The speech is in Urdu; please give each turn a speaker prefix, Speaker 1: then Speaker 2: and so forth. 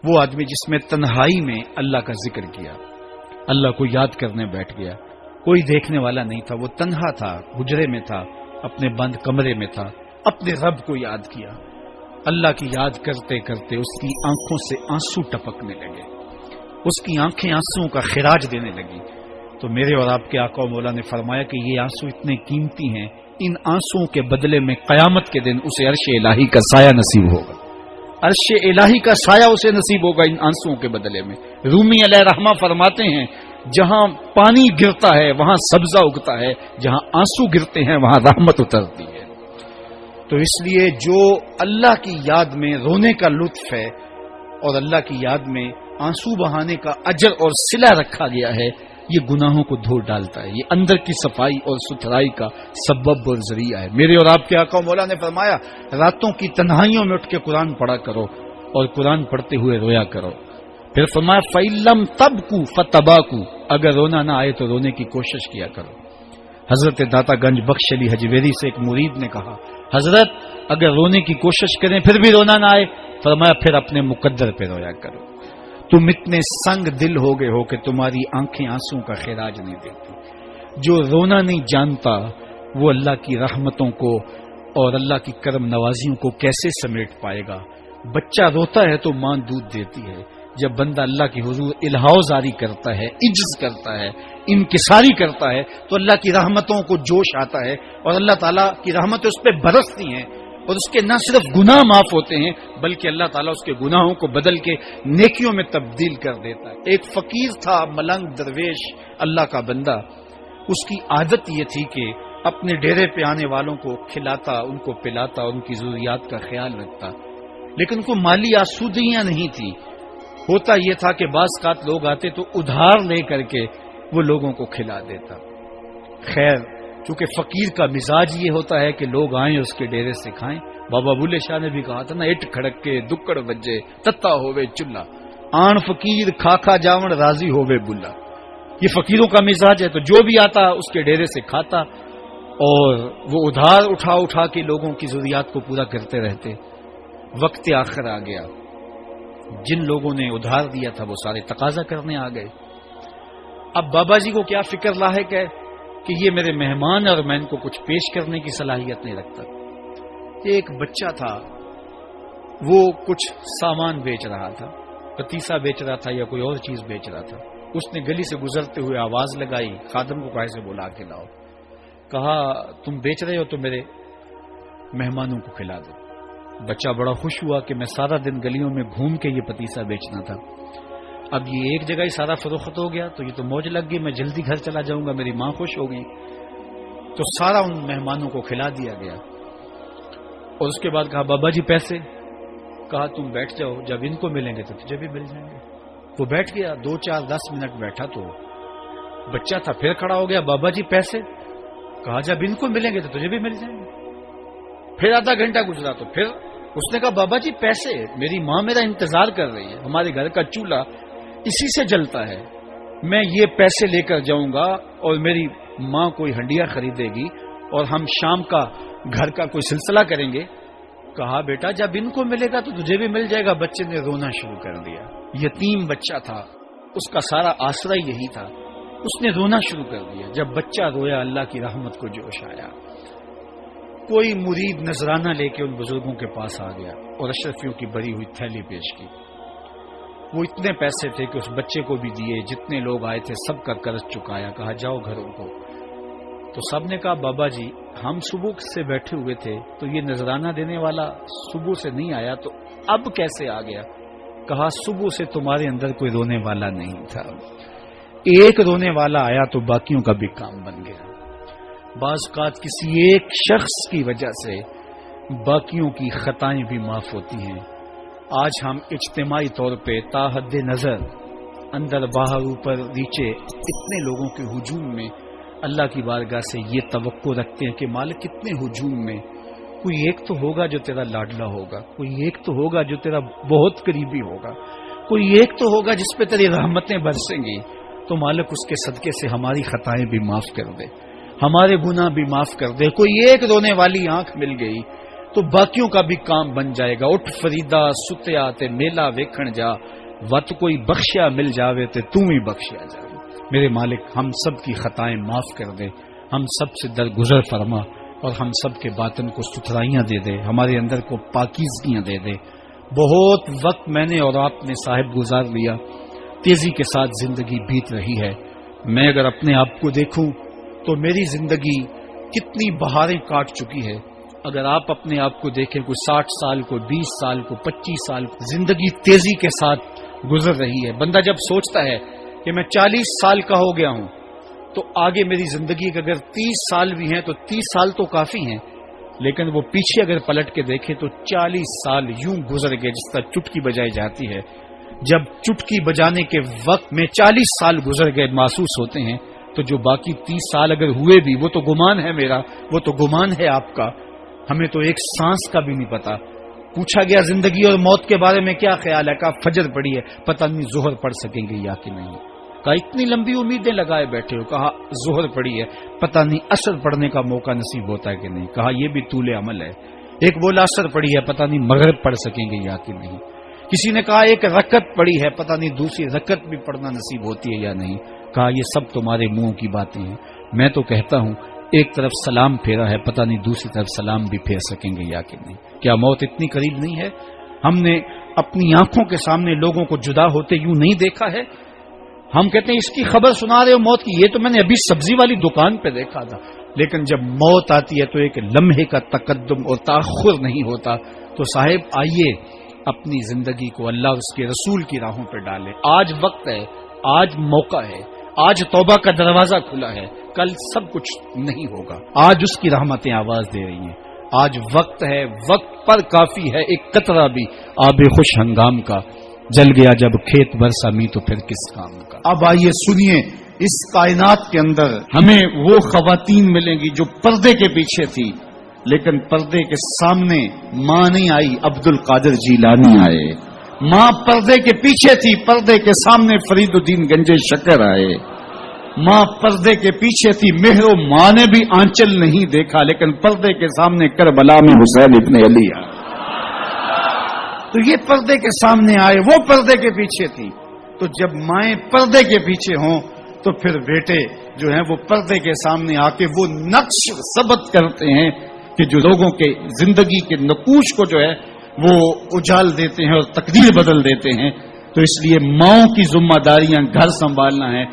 Speaker 1: وہ آدمی جس میں تنہائی میں اللہ کا ذکر کیا، اللہ کو یاد کرنے بیٹھ گیا، کوئی دیکھنے والا نہیں تھا، وہ تنہا تھا، حجرے میں تھا، اپنے بند کمرے میں تھا، اپنے رب کو یاد کیا، اللہ کی یاد کرتے کرتے اس کی آنکھوں سے آنسو ٹپکنے لگے، اس کی آنکھیں آنسوؤں کا خراج دینے لگی. تو میرے اور آپ کے آقا و مولا نے فرمایا کہ یہ آنسو اتنے قیمتی ہیں، ان آنسوؤں کے بدلے میں قیامت کے دن اسے عرش الہی کا سایہ نصیب ہوگا، عرش الہی کا سایہ اسے نصیب ہوگا ان آنسوؤں کے بدلے میں. رومی علیہ رحمہ فرماتے ہیں جہاں پانی گرتا ہے وہاں سبزہ اگتا ہے، جہاں آنسو گرتے ہیں وہاں رحمت اترتی ہے. تو اس لیے جو اللہ کی یاد میں رونے کا لطف ہے اور اللہ کی یاد میں آنسو بہانے کا اجر اور صلہ رکھا گیا ہے، یہ گناہوں کو دھو ڈالتا ہے، یہ اندر کی صفائی اور ستھرائی کا سبب اور ذریعہ ہے. میرے اور آپ کے آقا مولا نے فرمایا راتوں کی تنہائیوں میں اٹھ کے قرآن پڑھا کرو اور قرآن پڑھتے ہوئے رویا کرو. پھر فرمایا فَإِلَّمْ تَبْكُوا فَتَبَاكُوا، اگر رونا نہ آئے تو رونے کی کوشش کیا کرو. حضرت داتا گنج بخش علی حجویری سے ایک مرید نے کہا حضرت اگر رونے کی کوشش کریں پھر بھی رونا نہ آئے، فرمایا پھر اپنے مقدر پہ رویا کرو. تم اتنے سنگ دل ہو گئے ہو کہ تمہاری آنکھیں آنسوں کا خراج نہیں دیتی. جو رونا نہیں جانتا وہ اللہ کی رحمتوں کو اور اللہ کی کرم نوازیوں کو کیسے سمیٹ پائے گا. بچہ روتا ہے تو ماں دودھ دیتی ہے. جب بندہ اللہ کی حضور الہاؤ زاری کرتا ہے، عجز کرتا ہے، انکساری کرتا ہے تو اللہ کی رحمتوں کو جوش آتا ہے اور اللہ تعالیٰ کی رحمتیں اس پہ برستی ہیں اور اس کے نہ صرف گناہ معاف ہوتے ہیں بلکہ اللہ تعالیٰ اس کے گناہوں کو بدل کے نیکیوں میں تبدیل کر دیتا ہے. ایک فقیر تھا، ملنگ درویش، اللہ کا بندہ. اس کی عادت یہ تھی کہ اپنے ڈیرے پہ آنے والوں کو کھلاتا، ان کو پلاتا، ان کی ضروریات کا خیال رکھتا، لیکن ان کو مالی آسودگیاں نہیں تھی. ہوتا یہ تھا کہ بعض اوقات لوگ آتے تو ادھار لے کر کے وہ لوگوں کو کھلا دیتا. خیر چونکہ فقیر کا مزاج یہ ہوتا ہے کہ لوگ آئیں اس کے ڈیرے سے کھائیں. بابا بلے شاہ نے بھی کہا تھا نا، اٹ کھڑک کے دکڑ بجے تتا ہوئے چلا، آن فقیر کھا کھا جاون راضی ہوئے بلا. یہ فقیروں کا مزاج ہے. تو جو بھی آتا اس کے ڈیرے سے کھاتا اور وہ ادھار اٹھا اٹھا کے لوگوں کی ضروریات کو پورا کرتے رہتے. وقت آخر آ گیا، جن لوگوں نے ادھار دیا تھا وہ سارے تقاضا کرنے آ گئے. اب بابا جی کو کیا فکر لاحق ہے کہ یہ میرے مہمان اور میں ان کو کچھ پیش کرنے کی صلاحیت نہیں رکھتا. ایک بچہ تھا، وہ کچھ سامان بیچ رہا تھا، پتیسا بیچ رہا تھا یا کوئی اور چیز بیچ رہا تھا. اس نے گلی سے گزرتے ہوئے آواز لگائی، خادم کو کہا سے بلا کے لاؤ. کہا تم بیچ رہے ہو تو میرے مہمانوں کو کھلا دو. بچہ بڑا خوش ہوا کہ میں سارا دن گلیوں میں گھوم کے یہ پتیسا بیچنا تھا، اب یہ ایک جگہ ہی سارا فروخت ہو گیا تو یہ تو موج لگ گئی، میں جلدی گھر چلا جاؤں گا، میری ماں خوش ہو گئی. تو سارا ان مہمانوں کو کھلا دیا گیا اور اس کے بعد کہا بابا جی پیسے. کہا تم بیٹھ جاؤ، جب ان کو ملیں گے تو تجھے بھی مل جائیں گے. وہ بیٹھ گیا، 2 4 10 منٹ بیٹھا تو بچہ تھا پھر کھڑا ہو گیا، بابا جی پیسے. کہا جب ان کو ملیں گے تو تجھے بھی مل جائیں گے. پھر آدھا گھنٹہ گزرا تو پھر اس نے کہا بابا جی پیسے، میری ماں میرا انتظار کر رہی ہے، ہمارے گھر کا چولہا اسی سے جلتا ہے، میں یہ پیسے لے کر جاؤں گا اور میری ماں کوئی ہنڈیا خریدے گی اور ہم شام کا گھر کا کوئی سلسلہ کریں گے. کہا بیٹا جب ان کو ملے گا تو تجھے بھی مل جائے گا. بچے نے رونا شروع کر دیا. یتیم بچہ تھا، اس کا سارا آسرا یہی تھا. اس نے رونا شروع کر دیا. جب بچہ رویا اللہ کی رحمت کو جوش آیا. کوئی مرید نذرانہ لے کے ان بزرگوں کے پاس آ گیا اور اشرفیوں کی بری ہوئی تھیلی پیش کی. وہ اتنے پیسے تھے کہ اس بچے کو بھی دیے، جتنے لوگ آئے تھے سب کا قرض چکایا. کہا جاؤ گھروں کو. تو سب نے کہا بابا جی ہم صبح سے بیٹھے ہوئے تھے تو یہ نذرانہ دینے والا صبح سے نہیں آیا تو اب کیسے آ گیا؟ کہا صبح سے تمہارے اندر کوئی رونے والا نہیں تھا، ایک رونے والا آیا تو باقیوں کا بھی کام بن گیا. بعض اوقات کسی ایک شخص کی وجہ سے باقیوں کی خطائیں بھی معاف ہوتی ہیں. آج ہم اجتماعی طور پہ تا حد نظر اندر باہر اوپر نیچے اتنے لوگوں کے ہجوم میں اللہ کی بارگاہ سے یہ توقع رکھتے ہیں کہ مالک کتنے ہجوم میں کوئی ایک تو ہوگا جو تیرا لاڈلا ہوگا، کوئی ایک تو ہوگا جو تیرا بہت قریبی ہوگا، کوئی ایک تو ہوگا جس پہ تیری رحمتیں برسیں گی. تو مالک اس کے صدقے سے ہماری خطائیں بھی معاف کر دے، ہمارے گناہ بھی معاف کر دے. کوئی ایک رونے والی آنکھ مل گئی، تو باقیوں کا بھی کام بن جائے گا. اٹھ فریدا ستیا تے میلا ویکھن جا، وت کوئی بخشیا مل جاوے تے تو ہی بخشیا جا. میرے مالک ہم سب کی خطائیں معاف کر دے، ہم سب سے درگزر فرما، اور ہم سب کے باطن کو ستھرائیاں دے دے، ہمارے اندر کو پاکیزگیاں دے دے. بہت وقت میں نے اور آپ نے صاحب گزار لیا، تیزی کے ساتھ زندگی بیت رہی ہے. میں اگر اپنے آپ کو دیکھوں تو میری زندگی کتنی بہاریں کاٹ چکی ہے. اگر آپ اپنے آپ کو دیکھیں، کوئی 60 سال، کوئی 20 سال، کوئی 25 سال، زندگی تیزی کے ساتھ گزر رہی ہے. بندہ جب سوچتا ہے کہ میں 40 سال کا ہو گیا ہوں تو آگے میری زندگی کے اگر 30 سال بھی ہیں تو 30 سال تو کافی ہیں، لیکن وہ پیچھے اگر پلٹ کے دیکھے تو 40 سال یوں گزر گئے جس طرح چٹکی بجائی جاتی ہے. جب چٹکی بجانے کے وقت میں 40 سال گزر گئے محسوس ہوتے ہیں، تو جو باقی 30 سال اگر ہوئے بھی وہ تو گمان ہے میرا، وہ تو گمان ہے آپ کا. ہمیں تو ایک سانس کا بھی نہیں پتا. پوچھا گیا زندگی اور موت کے بارے میں کیا خیال ہے؟ کہا فجر پڑی ہے، پتہ نہیں ظہر پڑھ سکیں گے یا کہ نہیں. کہا اتنی لمبی امیدیں لگائے بیٹھے ہو. کہا ظہر پڑی ہے، پتہ نہیں عصر پڑھنے کا موقع نصیب ہوتا ہے کہ نہیں. کہا یہ بھی طول عمل ہے. ایک بولا عصر پڑی ہے، پتہ نہیں مغرب پڑھ سکیں گے یا کہ نہیں. کسی نے کہا ایک رکعت پڑی ہے، پتہ نہیں دوسری رکعت بھی پڑھنا نصیب ہوتی ہے یا نہیں. کہا یہ سب تمہارے منہ کی باتیں ہیں. میں تو کہتا ہوں ایک طرف سلام پھیرا ہے، پتہ نہیں دوسری طرف سلام بھی پھیر سکیں گے یا کہ نہیں. کیا موت اتنی قریب نہیں ہے؟ ہم نے اپنی آنکھوں کے سامنے لوگوں کو جدا ہوتے یوں نہیں دیکھا ہے. ہم کہتے ہیں اس کی خبر سنا رہے ہو موت کی، یہ تو میں نے ابھی سبزی والی دکان پہ دیکھا تھا. لیکن جب موت آتی ہے تو ایک لمحے کا تقدم اور تاخر نہیں ہوتا. تو صاحب آئیے اپنی زندگی کو اللہ اور اس کے رسول کی راہوں پہ ڈالیں. آج وقت ہے، آج موقع ہے، آج توبہ کا دروازہ کھلا ہے. کل سب کچھ نہیں ہوگا. آج اس کی رحمتیں آواز دے رہی ہیں. آج وقت ہے، وقت پر کافی ہے ایک قطرہ بھی آب خوش ہنگام کا. جل گیا جب کھیت برسا می تو پھر کس کام کا. اب آئیے سنیے، اس کائنات کے اندر ہمیں وہ خواتین ملیں گی جو پردے کے پیچھے تھی، لیکن پردے کے سامنے ماں نہیں آئی، عبد القادر جیلانی آئے. ماں پردے کے پیچھے تھی، پردے کے سامنے فرید الدین گنجے شکر آئے. ماں پردے کے پیچھے تھی، مہر و ماں نے بھی آنچل نہیں دیکھا، لیکن پردے کے سامنے کربلا میں حسین ابن علی آئے. تو یہ پردے کے سامنے آئے، وہ پردے کے پیچھے تھی. تو جب مائیں پردے کے پیچھے ہوں تو پھر بیٹے جو ہیں وہ پردے کے سامنے آ کے وہ نقش ثبت کرتے ہیں کہ جو لوگوں کے زندگی کے نقوش کو جو ہے وہ اجال دیتے ہیں اور تقدیر بدل دیتے ہیں. تو اس لیے ماؤں کی ذمہ داریاں گھر سنبھالنا ہے،